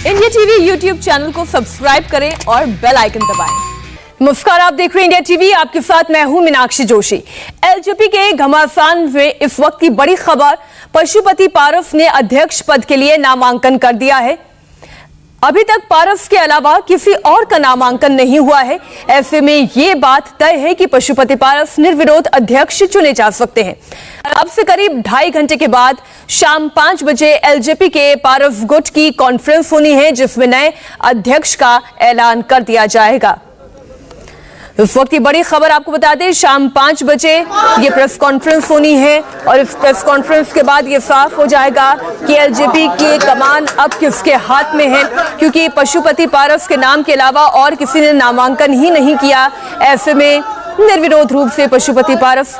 India TV YouTube channel को subscribe करें और बेल आइकन दबाएं। नमस्कार, आप देख रहे हैं इंडिया टीवी। आपके साथ मैं हूं मीनाक्षी जोशी। एलजेपी के घमासान में इस वक्त की बड़ी खबर, पशुपति पारस ने अध्यक्ष पद के लिए नामांकन कर दिया है। अभी तक पारस के अलावा किसी और का नामांकन नहीं हुआ है। ऐसे में ये बात तय है कि पशुपति पारस निर्विरोध अध्यक्ष चुने जा सकते हैं। अब से करीब 2.5 घंटे के बाद शाम 5 बजे एलजेपी के पारस गुट की कॉन्फ्रेंस होनी है, जिसमें नए अध्यक्ष का ऐलान कर दिया जाएगा। इस वक्त की बड़ी खबर आपको बता दें, शाम 5 बजे ये प्रेस कॉन्फ्रेंस होनी है और इस प्रेस कॉन्फ्रेंस के बाद ये साफ हो जाएगा कि एलजेपी की कमान अब किसके हाथ में है, क्योंकि पशुपति पारस के नाम के अलावा और किसी ने नामांकन ही नहीं किया। ऐसे में निर्विरोध रूप से पशुपति पारस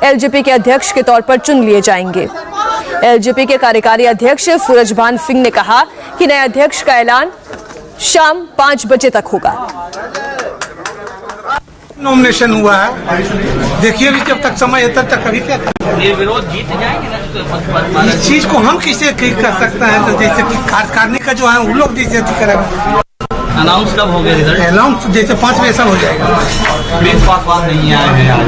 एलजेपी के अध्यक्ष के तौर पर चुन लिए जाएंगे। एलजेपी के कार्यकारी अध्यक्ष सूरजभान सिंह ने कहा कि नए अध्यक्ष का ऐलान शाम 5 बजे तक होगा। नॉमिनेशन हुआ है, देखिए अभी जब तक समय है तब तक अभी क्या ये विरोध जीत जाएंगे ना। इस चीज को हम किसे कर सकते हैं? तो जैसे कि कार्यकारिणी का जो है वो लोग जैसे करेंगे। अनाउंस कब हो गया रिजल्ट? अनाउंस जैसे 5 बजे सब हो जाएगा। प्लीज पासवान नहीं आए हैं यार।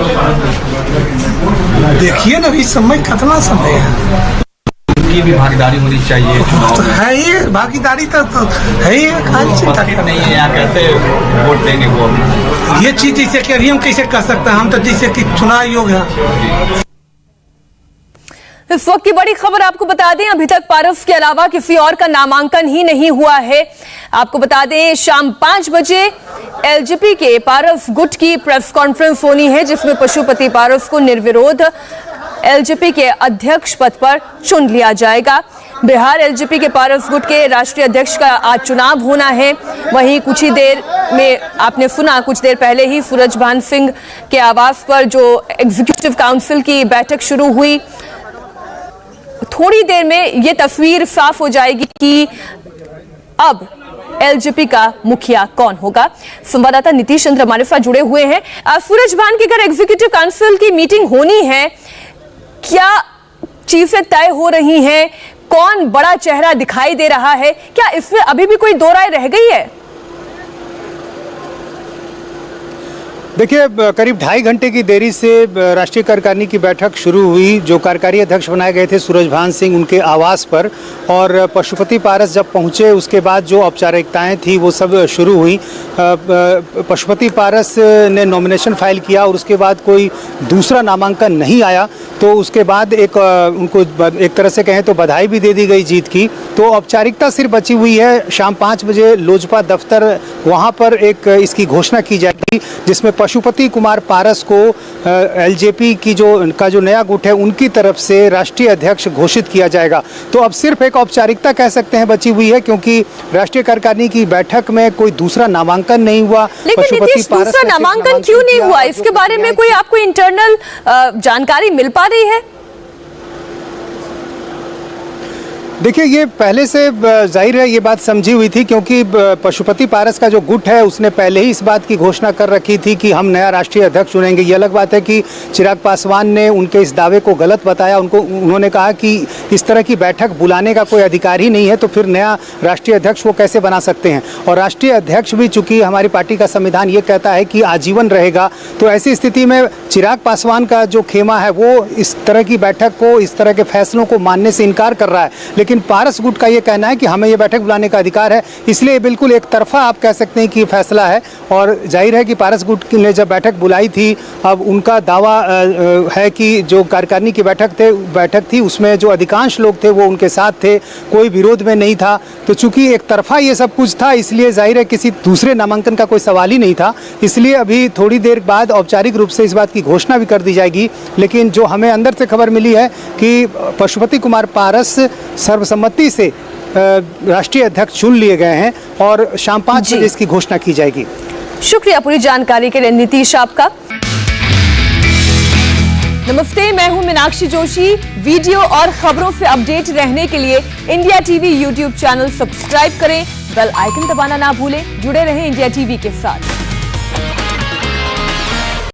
देखिए ना अभी समय कितना समय है, उनकी भी भागीदारी होनी चाहिए। तो है ही भागीदारी तो है ही, नहीं है यार, कैसे वोट देंगे वो? ये चीज जैसे कि अभी हम कैसे कर सकते हैं? हम तो जैसे कि चुनाव योग्य है। इस वक्त की बड़ी खबर आपको बता दें, अभी तक पारस के अलावा किसी और का नामांकन ही नहीं हुआ है। आपको बता दें, शाम 5 बजे एलजेपी के पारस गुट की प्रेस कॉन्फ्रेंस होनी है, जिसमें पशुपति पारस को निर्विरोध एलजेपी के अध्यक्ष पद पर चुन लिया जाएगा। बिहार एलजेपी के पारस गुट के राष्ट्रीय अध्यक्ष का आज चुनाव होना है। वहीं कुछ ही देर में आपने सुना, कुछ देर पहले ही सूरजभान सिंह के आवास पर जो एग्जीक्यूटिव काउंसिल की बैठक शुरू हुई। थोड़ी देर में ये तस्वीर साफ हो जाएगी कि अब एलजेपी का मुखिया कौन होगा। संवाददाता नीतीश चंद्र हमारे साथ जुड़े हुए हैं। सूरजभान के घर एग्जीक्यूटिव काउंसिल की मीटिंग होनी है, क्या चीजें तय हो रही हैं? कौन बड़ा चेहरा दिखाई दे रहा है? क्या इसमें अभी भी कोई दो राय रह गई है? देखिए, करीब 2.5 घंटे की देरी से राष्ट्रीय कार्यकारिणी की बैठक शुरू हुई। जो कार्यकारी अध्यक्ष बनाए गए थे सूरजभान सिंह, उनके आवास पर, और पशुपति पारस जब पहुंचे उसके बाद जो औपचारिकताएं थी वो सब शुरू हुई। पशुपति पारस ने नॉमिनेशन फाइल किया और उसके बाद कोई दूसरा नामांकन नहीं आया, तो उसके बाद उनको एक तरह से कहें तो बधाई भी दे दी गई जीत की। तो औपचारिकता सिर्फ बची हुई है। शाम 5 बजे लोजपा दफ्तर, वहाँ पर एक इसकी घोषणा की जाएगी, जिसमें पशुपति कुमार पारस को एलजेपी की जो नया गुट है उनकी तरफ से राष्ट्रीय अध्यक्ष घोषित किया जाएगा। तो अब सिर्फ एक औपचारिकता कह सकते हैं बची हुई है, क्योंकि राष्ट्रीय कार्यकारिणी की बैठक में कोई दूसरा नामांकन नहीं हुआ। लेकिन नीतीश, दूसरा नामांकन क्यों नहीं हुआ? इसके बारे में कोई आपको इंटरनल जानकारी मिल पा रही है? देखिए, ये पहले से जाहिर है ये बात समझी हुई थी, क्योंकि पशुपति पारस का जो गुट है उसने पहले ही इस बात की घोषणा कर रखी थी कि हम नया राष्ट्रीय अध्यक्ष चुनेंगे। ये अलग बात है कि चिराग पासवान ने उनके इस दावे को गलत बताया। उन्होंने कहा कि इस तरह की बैठक बुलाने का कोई अधिकार ही नहीं है, तो फिर नया राष्ट्रीय अध्यक्ष वो कैसे बना सकते हैं। और राष्ट्रीय अध्यक्ष भी, चूंकि हमारी पार्टी का संविधान ये कहता है कि आजीवन रहेगा, तो ऐसी स्थिति में चिराग पासवान का जो खेमा है वो इस तरह की बैठक को, इस तरह के फैसलों को मानने से इनकार कर रहा है। लेकिन पारस गुट का ये कहना है कि हमें ये बैठक बुलाने का अधिकार है, इसलिए बिल्कुल एक तरफा आप कह सकते हैं कि ये फैसला है। और जाहिर है कि पारस गुट ने जब बैठक बुलाई थी, अब उनका दावा है कि जो कार्यकारिणी की बैठक थी उसमें जो अधिकांश लोग थे वो उनके साथ थे, कोई विरोध में नहीं था। तो चूंकि एक तरफा ये सब कुछ था, इसलिए जाहिर है किसी दूसरे नामांकन का कोई सवाल ही नहीं था। इसलिए अभी थोड़ी देर बाद औपचारिक रूप से इस बात की घोषणा भी कर दी जाएगी। लेकिन जो हमें अंदर से खबर मिली है कि पशुपति कुमार पारस सर्वसम्मति से राष्ट्रीय अध्यक्ष चुन लिए गए हैं और शाम 5 बजे इसकी घोषणा की जाएगी। शुक्रिया पूरी जानकारी के लिए नीतीश आपका। नमस्ते, मैं हूं मीनाक्षी जोशी। वीडियो और खबरों से अपडेट रहने के लिए India TV YouTube channel subscribe करें, बेल आइकन दबाना ना भूलें। जुड़े रहें इंडिया टीवी के साथ।